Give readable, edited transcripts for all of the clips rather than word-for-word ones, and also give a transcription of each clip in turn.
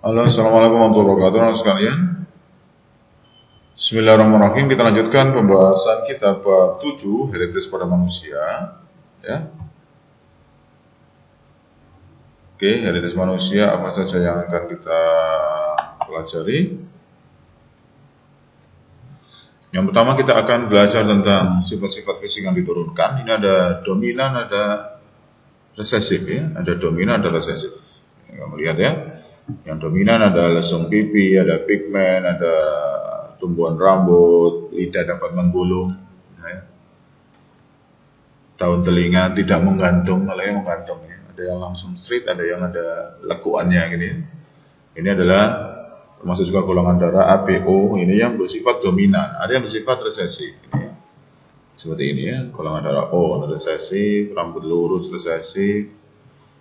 Halo, assalamualaikum warahmatullahi wabarakatuh, teman-teman sekalian. Bismillahirrahmanirrahim. Kita lanjutkan pembahasan kitab bab 7 Herakles pada manusia. Ya. Oke, Herakles manusia apa saja yang akan kita pelajari? Yang pertama kita akan belajar tentang sifat-sifat fisik yang diturunkan. Ini ada dominan, ada resesif ya. Ada dominan, ada resesif. Kamu lihat ya. Yang dominan ada lesung pipi, ada pigmen, ada tumbuhan rambut, lidah dapat menggulung, ya. Daun telinga tidak menggantung, kalau yang menggantung ya. Ada yang langsung straight, ada yang ada lekuannya gini. Ini adalah termasuk juga golongan darah ABO, ini yang bersifat dominan. Ada yang bersifat resesif, ini ya. Seperti ini ya, golongan darah O resesif, rambut lurus resesif,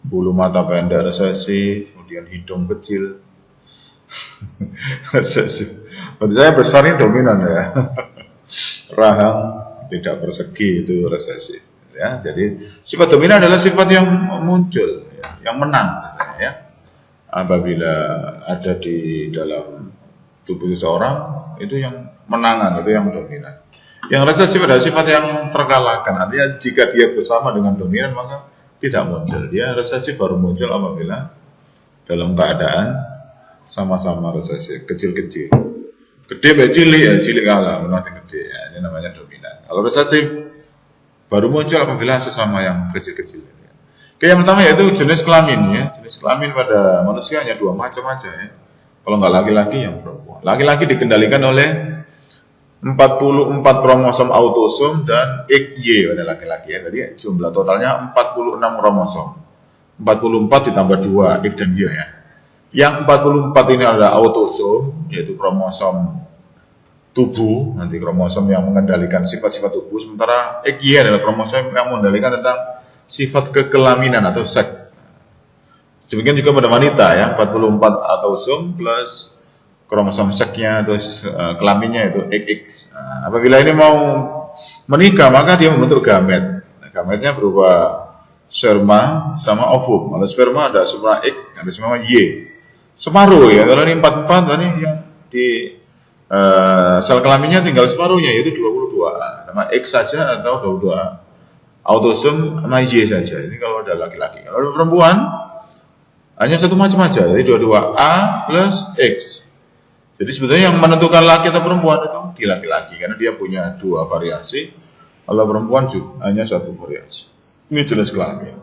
bulu mata pendek resesif, kemudian hidung kecil resesif. Berarti saya besar ini dominan ya. Rahang tidak persegi itu resesif ya. Jadi sifat dominan adalah sifat yang muncul ya, yang menang biasanya ya. Apabila ada di dalam tubuh seseorang itu yang menangan, itu yang dominan. Yang resesif adalah sifat yang terkalahkan. Artinya jika dia bersama dengan dominan maka tidak muncul. Dia resesif baru muncul apabila dalam keadaan sama-sama resesif, kecil-kecil. Gede cilik ya, cilik kalah, masih gede ya. Ini namanya dominan. Kalau resesif baru muncul apabila sesama yang kecil-kecil. Oke, yang pertama yaitu jenis kelamin ya. Jenis kelamin pada manusia hanya dua macam aja ya. Kalau nggak laki-laki yang perempuan. Laki-laki dikendalikan oleh 44 kromosom autosom dan XY pada laki-laki ya. Jadi jumlah totalnya 46 kromosom. 44 ditambah 2 X dan Y ya. Yang 44 ini adalah autosom, yaitu kromosom tubuh, nanti kromosom yang mengendalikan sifat-sifat tubuh, sementara XY adalah kromosom yang mengendalikan tentang sifat kekelaminan atau seks. Demikian juga pada wanita ya, 44 autosom plus kromosom seksnya atau kelaminnya itu XX. Nah, apabila ini mau menikah maka dia membentuk gamet. Nah, gametnya berupa sperma sama ovum. Kalau sperma ada sperma X, ada sperma Y. Separuh ya. Kalau ini 44, ini yang di sel kelaminnya tinggal separuhnya yaitu 22. Nama X saja atau 22. Autosom sama Y saja. Ini kalau ada laki-laki. Kalau ada perempuan hanya satu macam aja. Jadi 22A plus X. Jadi sebetulnya yang menentukan laki atau perempuan itu di laki-laki karena dia punya dua variasi. Kalau perempuan juga hanya satu variasi. Ini jenis kelamin.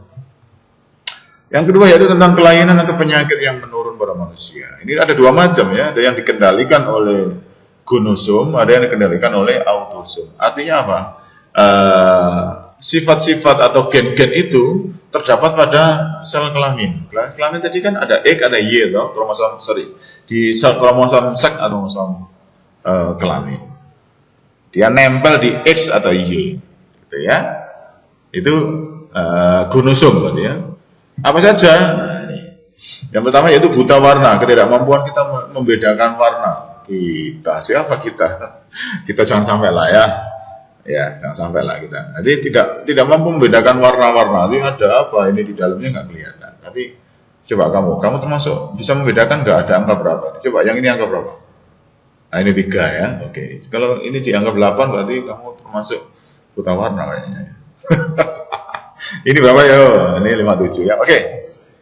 Yang kedua yaitu tentang kelainan atau penyakit yang menurun pada manusia. Ini ada dua macam ya. Ada yang dikendalikan oleh gonosom, ada yang dikendalikan oleh autosom. Artinya apa? Sifat-sifat atau gen-gen itu terdapat pada sel kelamin. Kelamin tadi kan ada X, ada Y, kromosom di sel kromosom seks atau kromosom kelamin. Dia nempel di X atau Y, gitu ya. Itu gonosom berarti ya. Apa saja? Yang pertama yaitu buta warna, ketidakmampuan kita membedakan warna. Siapa kita? Kita jangan sampai lah ya. Ya, jangan sampai lah kita. Jadi tidak mampu membedakan warna-warna. Nanti ada apa ini di dalamnya nggak kelihatan. Tapi coba kamu termasuk bisa membedakan nggak ada angka berapa? Coba yang ini angka berapa? Nah ini 3 ya. Oke. Kalau ini dianggap 8 berarti kamu termasuk buta warna kayaknya. Ini berapa ya? Ini 57 ya. Oke.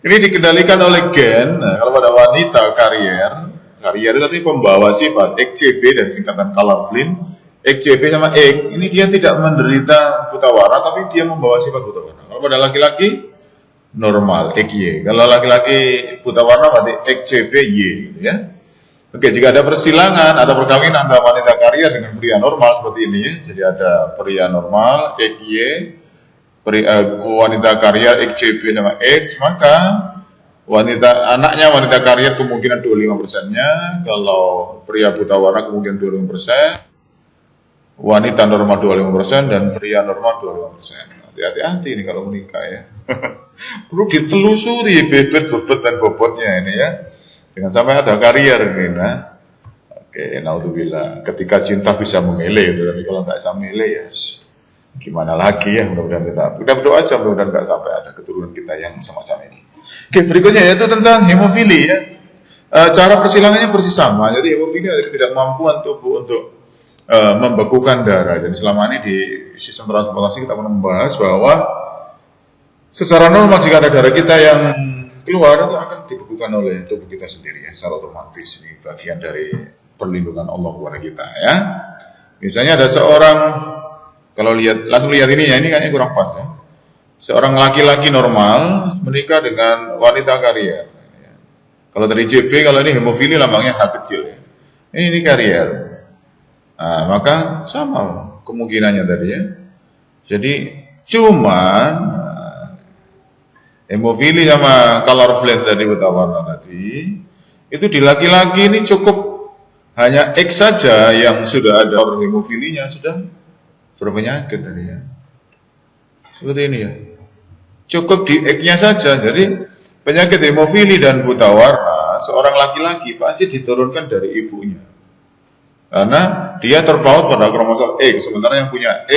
Ini dikendalikan oleh gen. Nah, kalau pada wanita karier itu tadi pembawa sifat XCV dari singkatan Calvin. XCV sama X, ini dia tidak menderita buta warna, tapi dia membawa sifat buta warna. Kalau pada laki-laki, normal, XY. Kalau laki-laki buta warna, berarti XCV, Y. Gitu ya. Oke, jika ada persilangan atau perkawinan antara wanita karier dengan pria normal seperti ini, ya. Jadi ada pria normal, XY, wanita karier, XCV sama X, maka anaknya wanita karier kemungkinan 25%-nya, kalau pria buta warna kemungkinan 25%, wanita normal 25% dan pria normal 25%. Hati-hati ini kalau menikah ya. Perlu ditelusuri bebet dan bobotnya ini ya. Jangan sampai ada karier ini. Nah. Oke, naudzubillah. Ketika cinta bisa memilih, tapi kalau nggak bisa memilih ya gimana lagi ya. Mudah-mudahan kita berdoa aja mudah-mudahan nggak sampai ada keturunan kita yang semacam ini. Oke, berikutnya yaitu tentang hemofili ya. Cara persilangannya persis sama. Jadi hemofilia adalah ketidakmampuan tubuh untuk membekukan darah. Jadi selama ini di sistem transportasi kita pernah membahas bahwa secara normal jika ada darah kita yang keluar itu akan dibekukan oleh tubuh kita sendiri ya, secara otomatis. Ini bagian dari perlindungan Allah kepada kita ya. Misalnya ada seorang, kalau langsung lihat ini ya, ini kayaknya kurang pas ya. Seorang laki-laki normal menikah dengan wanita karier. Kalau dari JB, kalau ini hemofili lambangnya H kecil ya. Ini karier. Nah, maka sama kemungkinannya tadi ya. Jadi cuman hemofili sama color blend tadi, buta warna tadi, itu di laki-laki ini cukup hanya X saja yang sudah ada hemofilinya sudah berpenyakit tadi ya. Seperti ini ya. Cukup di X-nya saja. Jadi penyakit hemofili dan buta warna seorang laki-laki pasti diturunkan dari ibunya. Karena dia terpaut pada kromosom X, sementara yang punya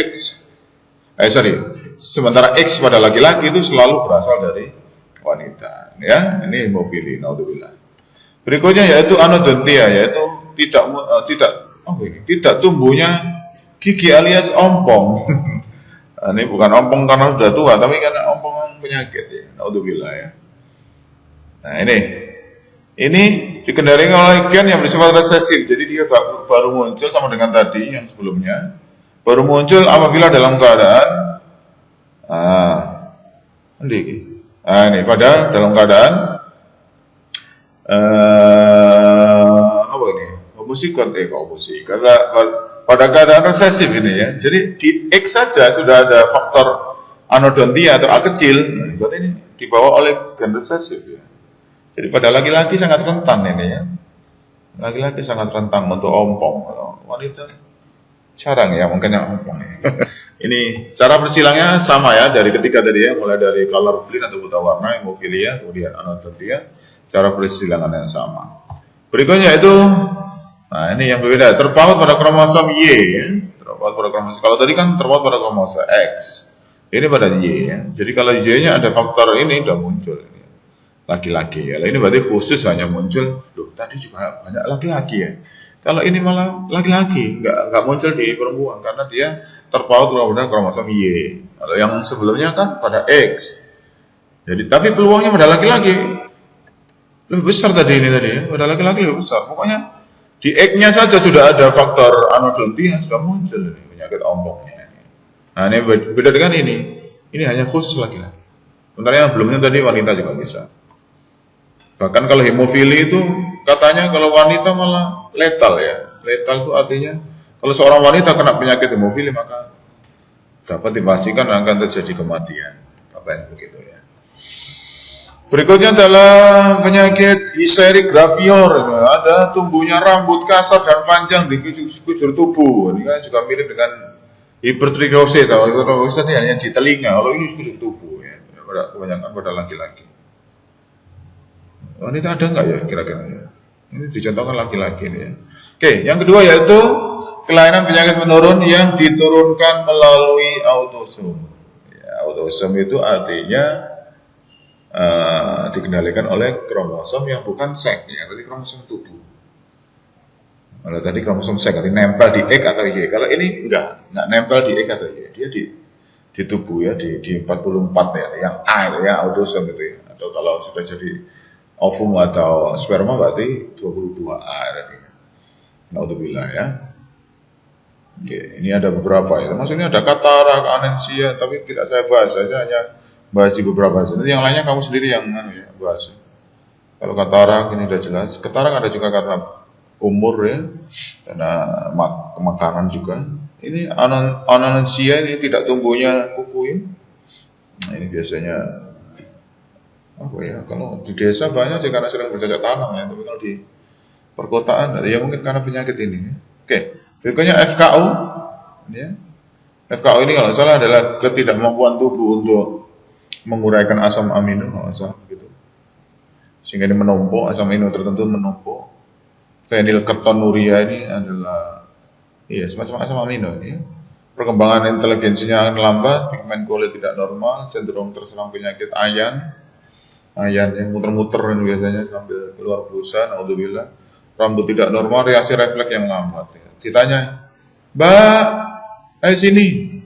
sementara X pada laki-laki itu selalu berasal dari wanita. Ya, ini hemofili, naudzubillah. Berikutnya yaitu anodontia, yaitu tidak tumbuhnya gigi alias ompong. Ini bukan ompong karena sudah tua, tapi karena ompong penyakit ya, naudzubillah ya. Nah ini dikendari oleh gen yang bersifat resesif, jadi dia baru muncul sama dengan tadi yang sebelumnya, baru muncul apabila dalam keadaan ini pada dalam keadaan apa ini homozigot pada keadaan resesif ini ya. Jadi di X saja sudah ada faktor anodontia atau A kecil, berarti ini dibawa oleh gen resesif ya. Jadi pada laki-laki sangat rentan ini ya. Laki-laki sangat rentan untuk ompong. Wanita jarang ya, mungkin yang ompong ya. Ini cara persilangnya sama ya, dari ketiga tadi ya, mulai dari color blend atau buta warna, hemofilia, kemudian anodontia, cara persilangan yang sama. Berikutnya itu, nah ini yang berbeda, terpaut pada kromosom Y ya. Terpaut pada kromosom, kalau tadi kan terpaut pada kromosom X, ini pada Y ya. Jadi kalau Y-nya ada faktor ini udah muncul ini. Laki-laki ya, ini berarti khusus hanya muncul, tadi juga banyak laki-laki ya. Kalau ini malah laki-laki, nggak muncul di perempuan karena dia terpaut pada kromosom Y. Kalau yang sebelumnya kan pada X. Jadi tapi peluangnya pada laki-laki lebih besar tadi ya, pada laki-laki lebih besar. Pokoknya di X-nya saja sudah ada faktor anodontia sudah muncul ini penyakit ompongnya. Nah ini beda dengan ini hanya khusus laki-laki. Sementara yang sebelumnya tadi wanita juga bisa. Bahkan kalau hemofili itu katanya kalau wanita malah letal ya. Letal itu artinya kalau seorang wanita kena penyakit hemofili maka dapat dipastikan akan terjadi kematian. Katanya begitu ya. Berikutnya adalah penyakit histerik gravior. Ada tumbuhnya rambut kasar dan panjang di sekujur tubuh. Ini kan juga mirip dengan hipertrichosis. Kalau hipertrichosis ini hanya di telinga. Kalau ini sekujur tubuh ya. Kebanyakan pada laki-laki. Wanita ada nggak ya kira-kira ya? Ini dicontohkan laki-laki ini ya. Oke, yang kedua yaitu kelainan penyakit menurun yang diturunkan melalui autosom. Ya, autosom itu artinya dikendalikan oleh kromosom yang bukan seks ya, berarti kromosom tubuh. Kalau tadi kromosom seks artinya nempel di X atau Y. Kalau ini enggak nempel di X atau Y. Dia di tubuh ya, di 44 ya, yang A itu ya, autosom itu ya. Atau kalau sudah jadi ovum atau sperma berarti 22A tadi. Naudzubillah ya. Oke, ini ada beberapa ya. Maksudnya ada katarak, anensia, tapi tidak saya bahas. Saya hanya bahas di beberapa. Jadi yang lainnya kamu sendiri yang bahas. Kalau katarak ini sudah jelas. Katarak ada juga karena umur ya, karena makanan juga. Ini anensia ini tidak tumbuhnya kuku ya. Nah, ini biasanya apa ya, kalau di desa banyak sih karena sering bercocok tanam ya, tapi kalau di perkotaan ya mungkin karena penyakit ini ya. Oke, berikutnya FKU ya. FKU ini kalau salah adalah ketidakmampuan tubuh untuk menguraikan asam amino, kalau salah gitu, sehingga ini menumpuk, asam amino tertentu menumpuk. Fenilketonuria ini adalah semacam asam amino ini ya. Perkembangan inteligensinya lambat, pigmen kulit tidak normal, cenderung terserang penyakit ayan yang muter-muter biasanya sambil keluar busa, naudzubillah, rambut tidak normal, reaksi refleks yang lambat. Ya. Ditanya, Mbak, ayo sini.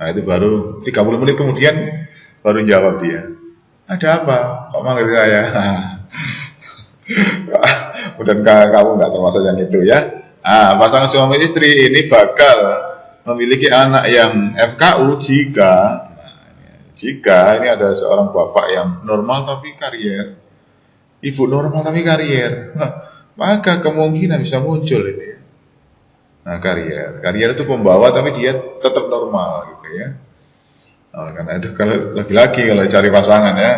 Nah itu baru 30 menit kemudian baru jawab dia. Ada apa? Kok manggil saya? Mudah-mudahan kamu nggak termasuk yang itu ya. Pasangan suami istri ini bakal memiliki anak yang FKU jika ini ada seorang bapak yang normal tapi karier, ibu normal tapi karier, maka kemungkinan bisa muncul ini. Nah karier itu pembawa tapi dia tetap normal gitu ya. Karena itu kalau laki-laki kalau cari pasangan ya.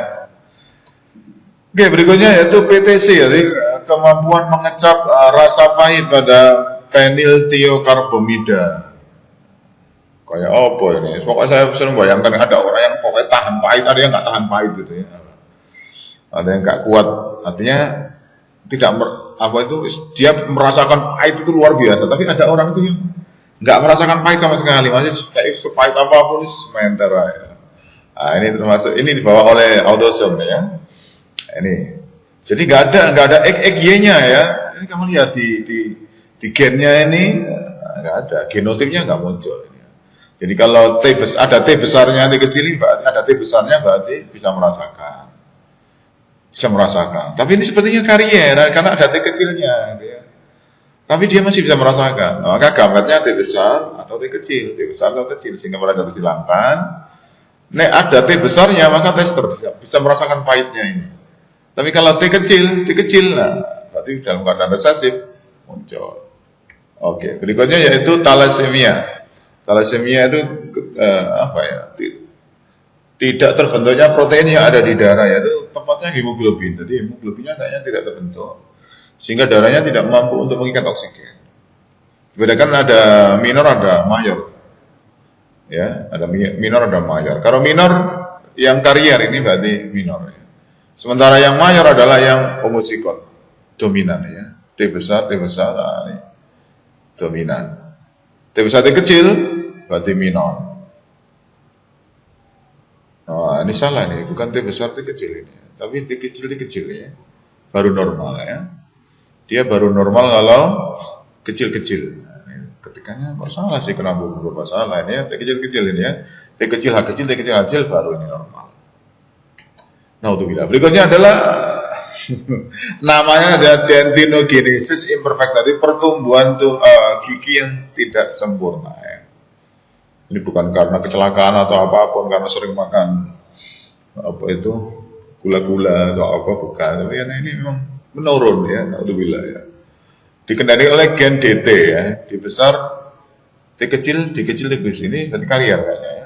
Oke, berikutnya yaitu PTC, jadi kemampuan mengecap rasa pahit pada peniltiokarbamida. Kayak apa ini? Pokoknya saya sering bayangkan ada orang yang pokoknya tahan pahit, ada yang nggak tahan pahit gitu ya. Ada yang nggak kuat, artinya tidak dia merasakan pahit itu luar biasa. Tapi ada orang itu yang nggak merasakan pahit sama sekali, masih sepahit apapun sementer ya. Nah, ini termasuk ini dibawa oleh autosome ya. Ini jadi nggak ada XY-nya ya. Ini kamu lihat di gennya ini nggak ada, genotipnya nggak muncul. Jadi kalau ada T besarnya, T kecil, ada T besarnya berarti bisa merasakan. Tapi ini sepertinya karier karena ada T kecilnya, gitu ya. Tapi dia masih bisa merasakan. Nah, maka gametnya T besar atau T kecil, T besar atau kecil sehingga mereka disilangkan. Nek ada T besarnya maka tester bisa merasakan pahitnya ini. Tapi kalau T kecil, nah, berarti dalam keadaan resesif muncul. Oke, berikutnya yaitu thalassemia. Thalassemia itu tidak terbentuknya protein yang ada di darah, yaitu tepatnya hemoglobin. Jadi hemoglobinnya kayaknya tidak terbentuk, sehingga darahnya tidak mampu untuk mengikat oksigen. Bedakan ada minor, ada mayor. Ya, ada minor, ada mayor. Kalau minor yang karier ini berarti minor. Ya. Sementara yang mayor adalah yang homozigot, dominan ya. T besar, nah, ini dominan. T besar, T kecil berarti minor. Nah, ini salah nih, bukan T besar, T kecil ini. Tapi T kecil ya. Baru normal ya. Dia baru normal kalau kecil-kecil. Nah, ketikanya kok salah sih, kenapa berubah salah ini ya. T kecil-kecil ini ya. T kecil, H kecil, T kecil, H kecil baru ini normal. Nah, berikutnya adalah namanya ada dentinogenesis imperfecta, jadi pertumbuhan gigi yang tidak sempurna ya. Ini bukan karena kecelakaan atau apapun, karena sering makan gula-gula atau apa, bukan. Tapi karena ini memang menurun ya, alhamdulillah ya. Dikendali oleh gen DT ya, D besar, T kecil, T kecil, ini berarti karier kayaknya ya.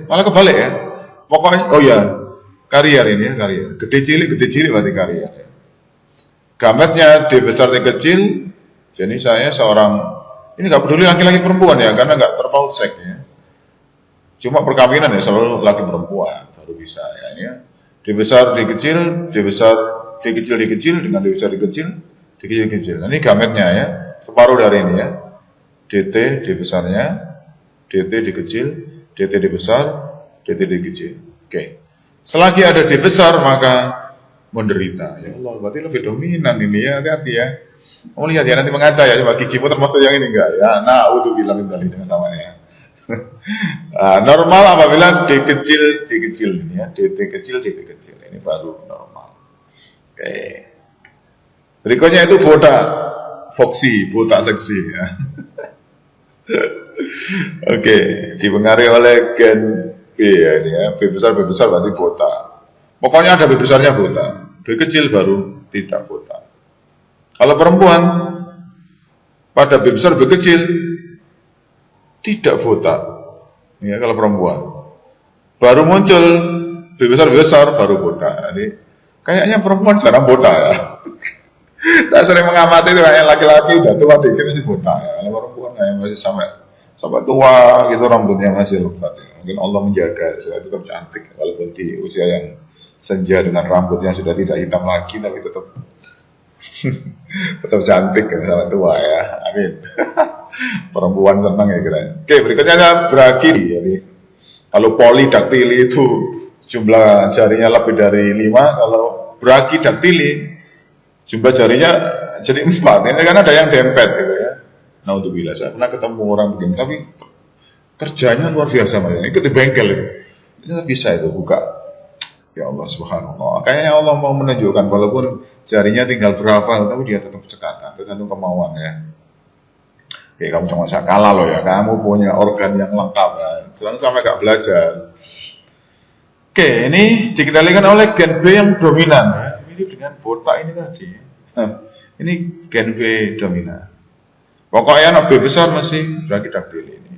Malah kebalik ya. Pokoknya, karier ini ya, karier. Gede cilik berarti karier ya. Gametnya D besar, T kecil, jadi saya seorang, ini nggak peduli laki-laki perempuan ya, karena nggak terpaut seks ya. Cuma perkawinan ya selalu laki perempuan baru bisa ya. Ini ya. D besar, D kecil, D besar, D kecil dengan D besar, D kecil, D kecil. Nah, ini gametnya ya, separuh dari ini ya. DT, D besarnya, DT, D kecil, DT, D besar, DT, D kecil. Oke. Selagi ada D besar maka menderita. Ya Allah, berarti lebih dominan ini ya, hati-hati ya. Kamu lihat ya nanti mengaca ya, coba gigimu termasuk yang ini enggak ya? Nah, udah bilang tadi jangan sama ya. Normal apabila D kecil ini ya, DT kecil, DT kecil. Ini baru normal. Oke. Berikutnya itu botak, botak seksi ya. Oke, dipengaruhi oleh gen B ya ini ya. B besar berarti botak. Pokoknya ada B besarnya botak. B kecil baru tidak botak. Kalau perempuan pada B besar, B kecil tidak botak. Ya, kalau perempuan baru muncul B besar baru botak. Jadi kayaknya perempuan jarang botak ya. Saya sering mengamati itu kayak laki-laki udah tua dikit masih botak ya. Kalau perempuan kayak masih sampai tua gitu rambutnya masih lebat ya. Mungkin Allah menjaga supaya tetap cantik walaupun di usia yang senja dengan rambut yang sudah tidak hitam lagi tapi tetap cantik ya, sampai tua ya. Amin. Perempuan senang ya kira. Oke, berikutnya ada brakili. Jadi kalau polidaktili itu jumlah jarinya lebih dari 5, kalau brachidaktili, jumlah jarinya jadi 4. Ini kan ada yang dempet gitu ya. Naudzubillah, saya pernah ketemu orang begini, tapi kerjanya luar biasa Mas. Ikut di bengkel itu. Ini bisa itu buka. Ya Allah subhanallah. Kayaknya Allah mau menunjukkan walaupun jarinya tinggal berapa, tapi dia tetap cekatan, tergantung kemauan ya. Oke, kamu cuma bisa kalah loh ya. Kamu punya organ yang lengkap ya. Jangan sampai gak belajar. Oke, ini dikendalikan oleh gen B yang dominan ya. Ini dengan botak ini tadi. Nah, ini gen B dominan. Pokoknya anak B besar masih brachidaktili ini.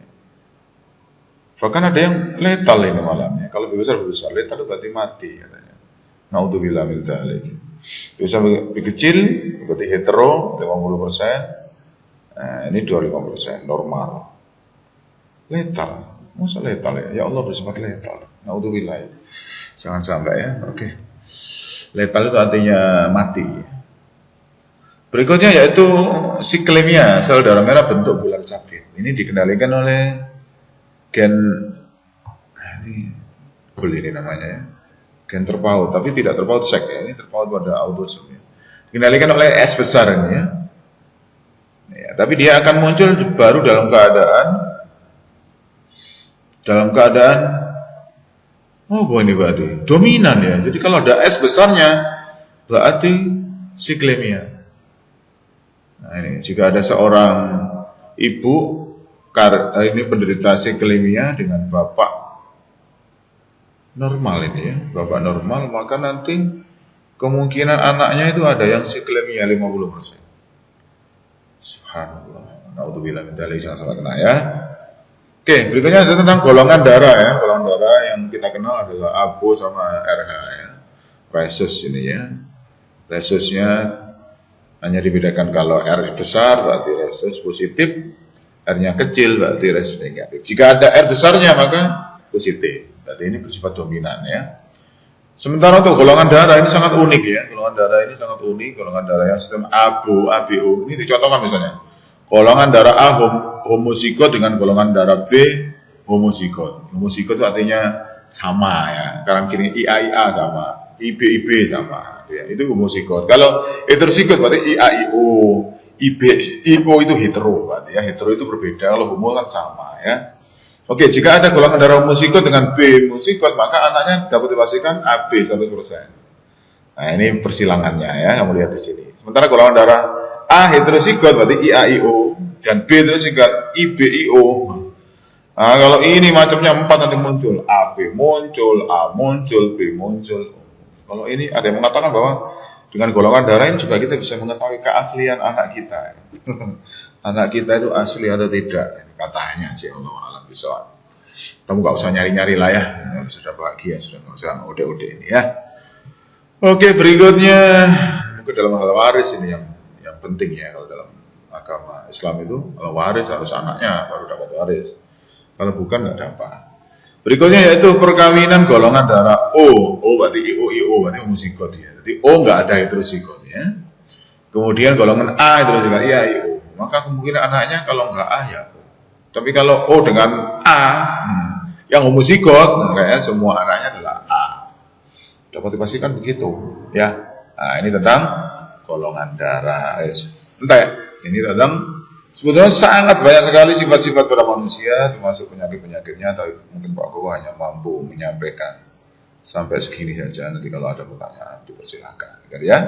Bahkan ada yang letal ini malamnya. Kalau B besar letal itu berarti mati katanya. Naudzubillah min dzalik. Bisa B kecil berarti hetero 50%. Nah, ini 25% normal. Letal. Masa letal ya? Ya Allah bersifat letal. Naudzubillah ya. Jangan sampai ya. Oke. Letal itu artinya mati. Berikutnya yaitu siklemia, sel darah merah bentuk bulan sabit. Ini dikendalikan oleh gen ini namanya ya. Gen terpaut, tapi tidak terpaut sek ya. Ini terpaut pada autosom ya. Dikendalikan oleh S besar ini ya. Ya, tapi dia akan muncul baru dalam keadaan ini berarti dominan ya. Jadi kalau ada S besarnya berarti siklemia. Nah, ini jika ada seorang ibu ini penderita siklemia dengan bapak normal ini ya, bapak normal, maka nanti kemungkinan anaknya itu ada yang siklemia 50%. Subhanallah. Naudzubillah min dzalik, jangan sampai kena ya. Oke, berikutnya ada tentang golongan darah ya. Golongan darah yang kita kenal adalah AB sama RH ya. Rhesus ini ya. Rhesusnya hanya dibedakan kalau R besar berarti rhesus positif, R-nya kecil berarti rhesus negatif. Jika ada R besarnya maka positif. Berarti ini bersifat dominan ya. Sementara untuk golongan darah ini sangat unik ya. Golongan darah ini sangat unik. Golongan darah yang sistem ABO, ABO. Ini dicontohkan misalnya. Golongan darah A homozigot dengan golongan darah B homozigot. Homozigot itu artinya sama ya. Kanan kiri IA sama, IB sama. Ya, itu homozigot. Kalau heterozigot berarti IAIO, IBIO itu hetero berarti ya. Hetero itu berbeda. Kalau homo kan sama ya. Oke, jika ada golongan darah homozigot dengan B homozigot, maka anaknya dapat dipastikan AB 100%. Nah, ini persilangannya ya, kamu lihat di sini. Sementara golongan darah A heterozigot berarti IAIO dan B heterozigot IBIO. Nah, kalau ini macamnya 4 nanti muncul, AB muncul, A muncul, B muncul. Kalau ini ada yang mengatakan bahwa dengan golongan darah ini juga kita bisa mengetahui keaslian anak kita. Anak kita itu asli atau tidak, katanya sih Allah alam bisawab. Kamu gak usah nyari-nyari lah ya, sudah bahagia, sudah gak usah ode-ode ini ya. Oke, berikutnya mungkin dalam hal waris ini yang penting ya. Kalau dalam agama Islam itu kalau waris harus anaknya baru dapat waris, kalau bukan nggak dapat. Berikutnya yaitu perkawinan golongan darah O berarti IO berarti homozigot ya. Jadi O nggak ada heterozigot ya. Kemudian golongan A heterozigot ya IO. Maka kemungkinan anaknya kalau nggak A ya O. Tapi kalau O dengan A yang homozigot, kayaknya semua anaknya adalah A. Dapat dipastikan begitu ya. Nah, ini tentang golongan darah. Entah ya, ini tentang sebetulnya sangat banyak sekali sifat-sifat pada manusia, termasuk penyakit-penyakitnya. Tapi mungkin Pak Koko hanya mampu menyampaikan sampai segini saja. Nanti kalau ada pertanyaan dipersilakan, ya.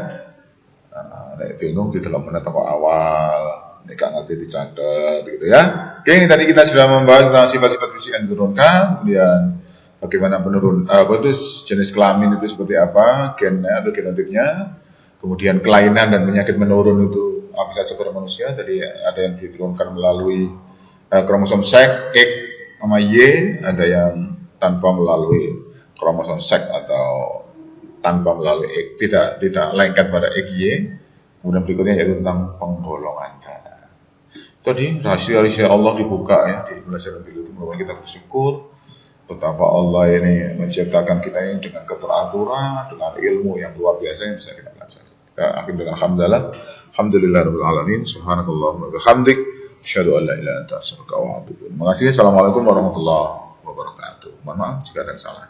Bingung di dalam menetap awal. Ini gak ngerti dicatat gitu ya. Oke, ini tadi kita sudah membahas tentang sifat-sifat fisik yang diturunkan, kemudian bagaimana jenis kelamin itu seperti apa, gennya atau genotifnya, kemudian kelainan dan penyakit menurun itu apa saja pada manusia. Tadi ada yang diturunkan melalui kromosom X sama Y, ada yang tanpa melalui kromosom X atau tanpa melalui X, tidak lengket pada XY. Kemudian berikutnya yaitu tentang penggolongan darah. Tadi rahasia-rahasia Allah dibuka ya di pelajaran dulu itu, merupakan kita bersyukur betapa Allah ini menciptakan kita ini dengan keteraturan, dengan ilmu yang luar biasa yang bisa kita pelajari. Kita akhir dengan alhamdulillahirabbil alamin, subhanakallahumma wa bihamdik, asyhadu an la ilaha illa anta astaghfiruka wa atubu ilaik. Terima kasih. Assalamualaikum warahmatullahi wabarakatuh. Mohon maaf jika ada yang salah.